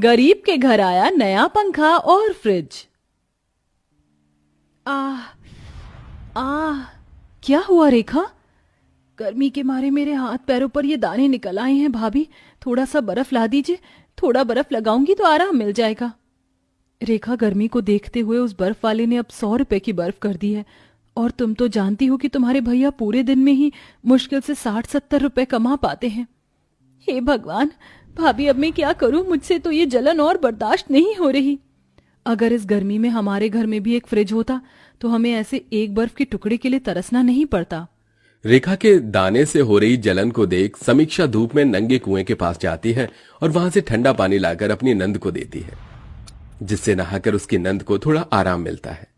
गरीब के घर आया नया पंखा और फ्रिज। आह आह, क्या हुआ रेखा? गर्मी के मारे मेरे हाथ पैरों पर ये दाने निकल आए हैं। भाभी, थोड़ा सा बर्फ ला दीजिए। थोड़ा बर्फ लगाऊंगी तो आराम मिल जाएगा। रेखा, गर्मी को देखते हुए उस बर्फ वाले ने अब 100 रुपए की बर्फ कर दी है। और तुम तो जानती हो कि तुम्हारे भैया पूरे दिन में ही मुश्किल से 60-70 रुपए कमा पाते हैं। हे भगवान, भाभी अब मैं क्या करूं? मुझसे तो ये जलन और बर्दाश्त नहीं हो रही। अगर इस गर्मी में हमारे घर में भी एक फ्रिज होता तो हमें ऐसे एक बर्फ के टुकड़े के लिए तरसना नहीं पड़ता। रेखा के दाने से हो रही जलन को देख समीक्षा धूप में नंगे कुएं के पास जाती है और वहां से ठंडा पानी लाकर अपनी नंद को देती है, जिससे नहाकर उसकी नंद को थोड़ा आराम मिलता है।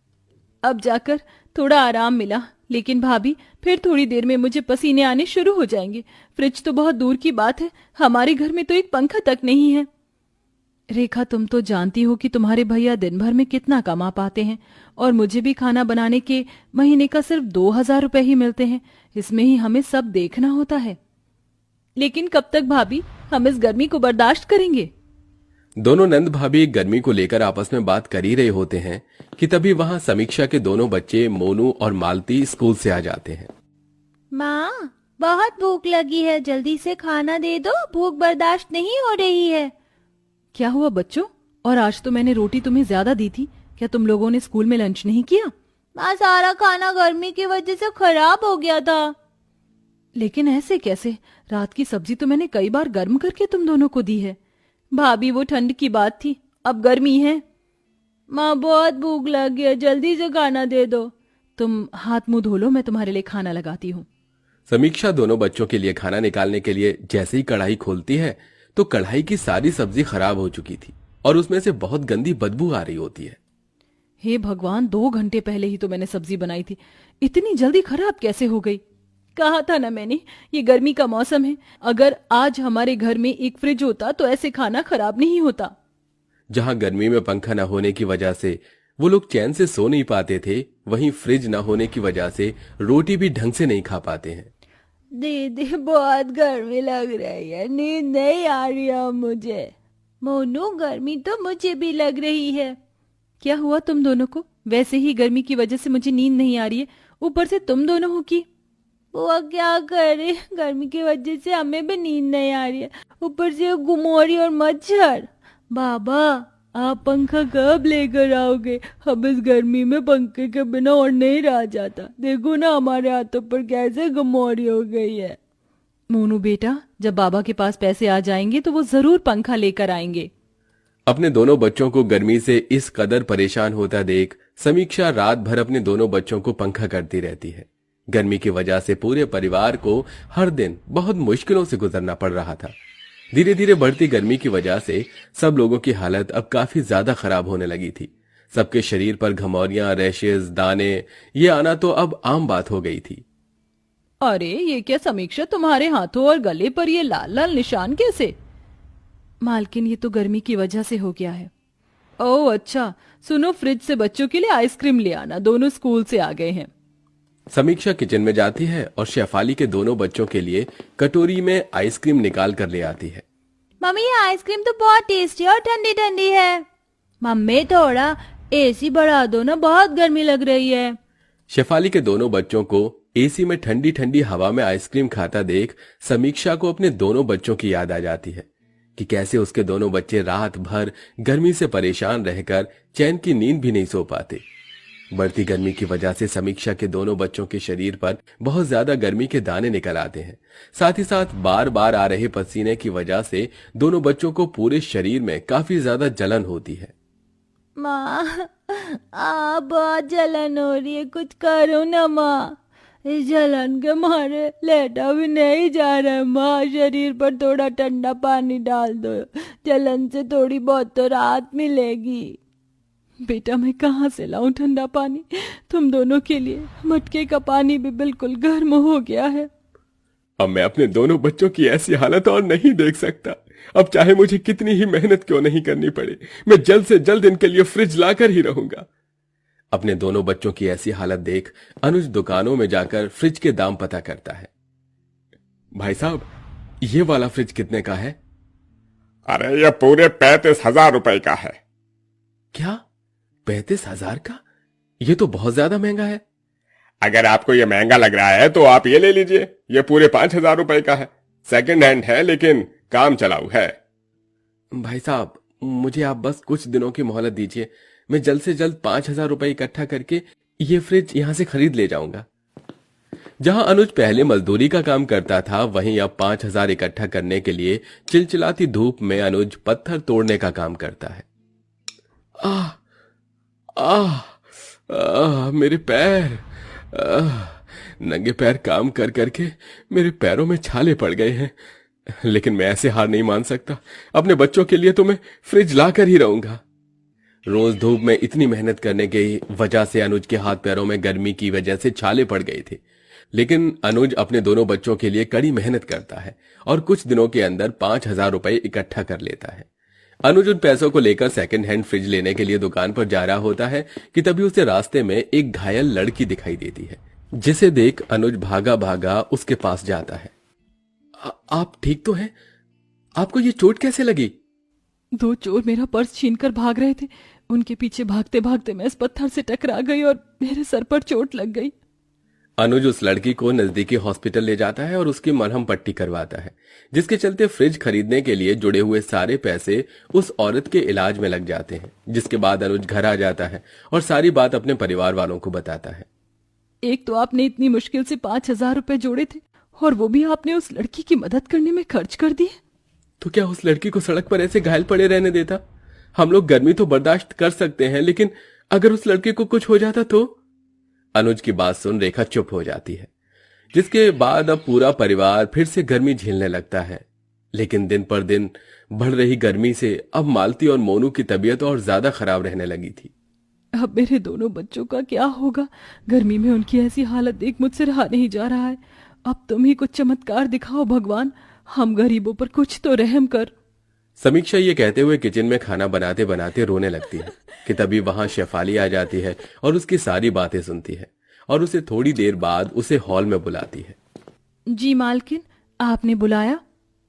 अब जाकर थोड़ा आराम मिला, लेकिन भाभी फिर थोड़ी देर में मुझे पसीने आने शुरू हो जाएंगे। फ्रिज तो बहुत दूर की बात है, हमारे घर में तो एक पंखा तक नहीं है। रेखा, तुम तो जानती हो कि तुम्हारे भैया दिन भर में कितना कमा पाते हैं और मुझे भी खाना बनाने के महीने का सिर्फ 2000 रुपए ही मिलते हैं। इसमें ही हमें सब देखना होता है। लेकिन कब तक भाभी हम इस गर्मी को बर्दाश्त करेंगे? दोनों नंद भाभी गर्मी को लेकर आपस में बात कर ही रहे होते हैं कि तभी वहां समीक्षा के दोनों बच्चे मोनू और मालती स्कूल से आ जाते हैं। माँ, बहुत भूख लगी है, जल्दी से खाना दे दो, भूख बर्दाश्त नहीं हो रही है। क्या हुआ बच्चों? और आज तो मैंने रोटी तुम्हें ज्यादा दी थी। क्या तुम लोगों ने स्कूल में लंच नहीं किया? माँ, सारा खाना गर्मी की वजह से खराब हो गया था। लेकिन ऐसे कैसे? रात की सब्जी तो मैंने कई बार गर्म करके तुम दोनों को दी है। भाभी, वो ठंड की बात थी, अब गर्मी है। माँ, बहुत भूख लगी है, जल्दी से खाना दे दो। तुम हाथ मुंह धो लो, मैं तुम्हारे लिए खाना लगाती हूँ। समीक्षा दोनों बच्चों के लिए खाना निकालने के लिए जैसे ही कढ़ाई खोलती है तो कढ़ाई की सारी सब्जी खराब हो चुकी थी और उसमें से बहुत गंदी बदबू आ रही होती है। हे भगवान, 2 घंटे पहले ही तो मैंने सब्जी बनाई थी, इतनी जल्दी खराब कैसे हो गई? कहा था ना मैंने, ये गर्मी का मौसम है। अगर आज हमारे घर में एक फ्रिज होता तो ऐसे खाना खराब नहीं होता। जहां गर्मी में पंखा न होने की वजह से वो लोग चैन से सो नहीं पाते थे, वहीं फ्रिज न होने की वजह से रोटी भी ढंग से नहीं खा पाते हैं। दीदी, बहुत गर्मी लग रही है, नींद नहीं आ रही है मुझे। मोनू, गर्मी तो मुझे भी लग रही है। क्या हुआ तुम दोनों को? वैसे ही गर्मी की वजह से मुझे नींद नहीं आ रही है, ऊपर से तुम दोनों हो की। वो क्या करे, गर्मी की वजह से हमें भी नींद नहीं आ रही है, ऊपर से गुमोरी और मच्छर। बाबा, आप पंखा कब लेकर आओगे? हम इस गर्मी में पंखे के बिना और नहीं रह जाता। देखो ना, हमारे हाथों पर कैसे गुमोरी हो गई है। मोनू बेटा, जब बाबा के पास पैसे आ जाएंगे तो वो जरूर पंखा लेकर आएंगे। अपने दोनों बच्चों को गर्मी से इस कदर परेशान होता देख समीक्षा रात भर अपने दोनों बच्चों को पंखा करती रहती है। गर्मी की वजह से पूरे परिवार को हर दिन बहुत मुश्किलों से गुजरना पड़ रहा था। धीरे धीरे बढ़ती गर्मी की वजह से सब लोगों की हालत अब काफी ज्यादा खराब होने लगी थी। सबके शरीर पर घमौरियां, रैशेज, दाने ये आना तो अब आम बात हो गई थी। अरे ये क्या समीक्षा, तुम्हारे हाथों और गले पर ये लाल लाल निशान कैसे? मालकिन, ये तो गर्मी की वजह से हो गया है। ओह अच्छा, सुनो, फ्रिज से बच्चों के लिए आइसक्रीम ले आना, दोनों स्कूल से आ गए हैं। समीक्षा किचन में जाती है और शेफाली के दोनों बच्चों के लिए कटोरी में आइसक्रीम निकाल कर ले आती है। मम्मी, ये आइसक्रीम तो बहुत टेस्टी और ठंडी ठंडी है। मम्मी, थोड़ा एसी बढ़ा दो ना, बहुत गर्मी लग रही है। शेफाली के दोनों बच्चों को एसी में ठंडी ठंडी हवा में आइसक्रीम खाता देख समीक्षा को अपने दोनों बच्चों की याद आ जाती है कि कैसे उसके दोनों बच्चे रात भर गर्मी से परेशान रहकर चैन की नींद भी नहीं सो पाते। बढ़ती गर्मी की वजह से समीक्षा के दोनों बच्चों के शरीर पर बहुत ज्यादा गर्मी के दाने निकल आते हैं। साथ ही साथ बार बार आ रहे पसीने की वजह से दोनों बच्चों को पूरे शरीर में काफी ज्यादा जलन होती है। माँ, बहुत जलन हो रही है, कुछ करो ना माँ। इस जलन के मारे लेटा भी नहीं जा रहा है। माँ, शरीर पर थोड़ा ठंडा पानी डाल दो, जलन से थोड़ी बहुत तो राहत मिलेगी। बेटा, मैं कहाँ से लाऊं ठंडा पानी तुम दोनों के लिए? मटके का पानी भी बिल्कुल गर्म हो गया है। अब मैं अपने दोनों बच्चों की ऐसी हालत और नहीं देख सकता। अब चाहे मुझे कितनी ही मेहनत क्यों नहीं करनी पड़े, मैं जल्द से जल्द इनके लिए फ्रिज लाकर ही रहूंगा। अपने दोनों बच्चों की ऐसी हालत देख अनुज दुकानों में जाकर फ्रिज के दाम पता करता है। भाई साहब, ये वाला फ्रिज कितने का है? अरे ये पूरे 35,000 रुपए का है। क्या 35,000 का? ये तो बहुत ज्यादा महंगा है। अगर आपको ये महंगा लग रहा है तो आप ये ले लीजिए, ये पूरे 5,000 रुपए का है। सेकंड हैंड है लेकिन काम चलाऊ है। भाई साहब, मुझे आप बस कुछ दिनों की मोहलत दीजिए। मैं जल्द से जल्द 5,000 रुपए इकट्ठा करके ये फ्रिज यहां से खरीद ले जाऊंगा। जहां अनुज पहले मजदूरी का काम करता था, वहीं अब 5,000 इकट्ठा करने के लिए चिलचिलाती धूप में अनुज पत्थर तोड़ने का काम करता है। आह आह मेरे पैर। नंगे पैर काम कर करके मेरे पैरों में छाले पड़ गए हैं, लेकिन मैं ऐसे हार नहीं मान सकता। अपने बच्चों के लिए तो मैं फ्रिज ला कर ही रहूंगा। रोज धूप में इतनी मेहनत करने की वजह से अनुज के हाथ पैरों में गर्मी की वजह से छाले पड़ गए थे, लेकिन अनुज अपने दोनों बच्चों के लिए कड़ी मेहनत करता है और कुछ दिनों के अंदर 5,000 रुपए इकट्ठा कर लेता है। अनुज उन पैसों को लेकर सेकंड हैंड फ्रिज लेने के लिए दुकान पर जा रहा होता है कि तभी उसे रास्ते में एक घायल लड़की दिखाई देती है, जिसे देख अनुज भागा भागा उसके पास जाता है। आप ठीक तो हैं? आपको ये चोट कैसे लगी? 2 चोर मेरा पर्स छीनकर भाग रहे थे। उनके पीछे भागते भागते मैं इस पत्थर से टकरा गई और मेरे सर पर चोट लग गई। अनुज उस लड़की को नजदीकी हॉस्पिटल ले जाता है और उसकी मरहम पट्टी करवाता है, जिसके चलते फ्रिज खरीदने के लिए जुड़े हुए सारे पैसे उस औरत के इलाज में लग जाते हैं। जिसके बाद अनुज घर आ जाता है और सारी बात अपने परिवार वालों को बताता है। एक तो आपने इतनी मुश्किल से 5,000 रुपए जोड़े थे और वो भी आपने उस लड़की की मदद करने में खर्च कर दिए। तो क्या उस लड़की को सड़क पर ऐसे घायल पड़े रहने देता? हम लोग गर्मी तो बर्दाश्त कर सकते हैं, लेकिन अगर उस लड़के को कुछ हो जाता तो? अनुज की बात सुन रेखा चुप हो जाती है, जिसके बाद अब पूरा परिवार फिर से गर्मी झेलने लगता है। लेकिन दिन पर दिन बढ़ रही गर्मी से अब मालती और मोनू की तबीयत और ज्यादा खराब रहने लगी थी। अब मेरे दोनों बच्चों का क्या होगा? गर्मी में उनकी ऐसी हालत देख मुझसे रहा नहीं जा रहा है। अब तुम ही कुछ चमत्कार दिखाओ भगवान, हम गरीबों पर कुछ तो रहम कर। समीक्षा ये कहते हुए किचन में खाना बनाते बनाते रोने लगती है कि तभी वहां शेफाली आ जाती है और उसकी सारी बातें सुनती है और उसे थोड़ी देर बाद उसे हॉल में बुलाती है। जी मालकिन, आपने बुलाया?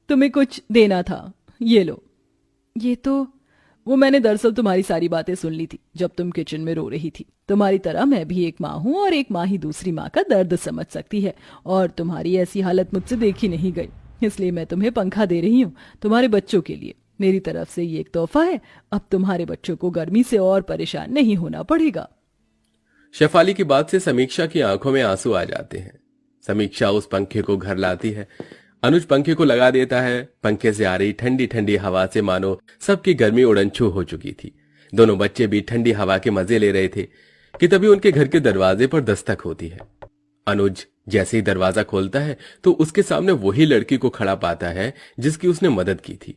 तुम्हें कुछ देना था, ये लो। ये तो वो मैंने दरअसल तुम्हारी सारी बातें सुन ली थी जब तुम किचन में रो रही थी। तुम्हारी तरह मैं भी एक माँ हूँ और एक माँ ही दूसरी माँ का दर्द समझ सकती है, और तुम्हारी ऐसी हालत मुझसे देखी नहीं गई, इसलिए मैं तुम्हें पंखा दे रही हूँ तुम्हारे बच्चों के लिए। मेरी तरफ से ये एक तोहफा है। अब तुम्हारे बच्चों को गर्मी से और परेशान नहीं होना पड़ेगा। शेफाली की बात से समीक्षा की आंखों में आंसू आ जाते हैं। समीक्षा उस पंखे को घर लाती है। अनुज पंखे को लगा देता है। पंखे से आ रही ठंडी ठंडी हवा से मानो सबकी गर्मी उड़नछू हो चुकी थी। दोनों बच्चे भी ठंडी हवा के मजे ले रहे थे कि तभी उनके घर के दरवाजे पर दस्तक होती है। अनुज जैसे ही दरवाजा खोलता है तो उसके सामने वही लड़की को खड़ा पाता है जिसकी उसने मदद की थी।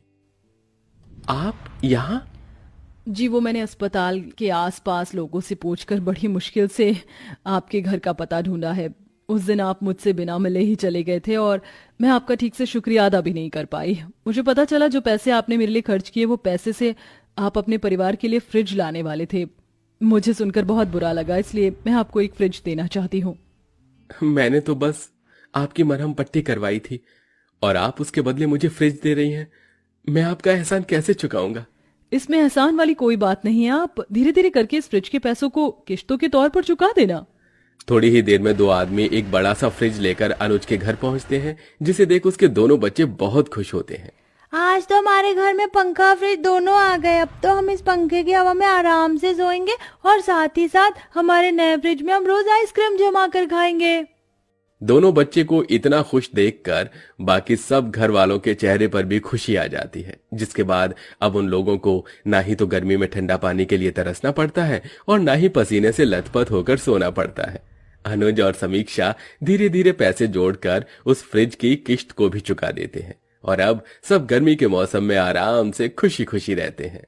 आप यहाँ? जी, वो मैंने अस्पताल के आसपास लोगों से पूछकर बड़ी मुश्किल से आपके घर का पता ढूंढा है। उस दिन आप मुझसे बिना मिले ही चले गए थे और मैं आपका ठीक से शुक्रिया अदा भी नहीं कर पाई। मुझे पता चला जो पैसे आपने मेरे लिए खर्च किए वो पैसे से आप अपने परिवार के लिए फ्रिज लाने वाले थे। मुझे सुनकर बहुत बुरा लगा, इसलिए मैं आपको एक फ्रिज देना चाहती हूँ। मैंने तो बस आपकी मरहम पट्टी करवाई थी और आप उसके बदले मुझे फ्रिज दे रही हैं। मैं आपका एहसान कैसे चुकाऊंगा? इसमें एहसान वाली कोई बात नहीं है। आप धीरे धीरे करके इस फ्रिज के पैसों को किश्तों के तौर पर चुका देना। थोड़ी ही देर में दो आदमी एक बड़ा सा फ्रिज लेकर अनुज के घर पहुंचते हैं, जिसे देख उसके दोनों बच्चे बहुत खुश होते हैं। आज तो हमारे घर में पंखा फ्रिज दोनों आ गए। अब तो हम इस पंखे की हवा में आराम से सोएंगे और साथ ही साथ हमारे नए फ्रिज में हम रोज आइसक्रीम जमा कर खाएंगे। दोनों बच्चे को इतना खुश देखकर बाकी सब घर वालों के चेहरे पर भी खुशी आ जाती है, जिसके बाद अब उन लोगों को ना ही तो गर्मी में ठंडा पानी के लिए तरसना पड़ता है और ना ही पसीने से लथपथ होकर सोना पड़ता है। अनुज और समीक्षा धीरे धीरे पैसे जोड़कर उस फ्रिज की किश्त को भी चुका देते हैं और अब सब गर्मी के मौसम में आराम से खुशी खुशी रहते हैं।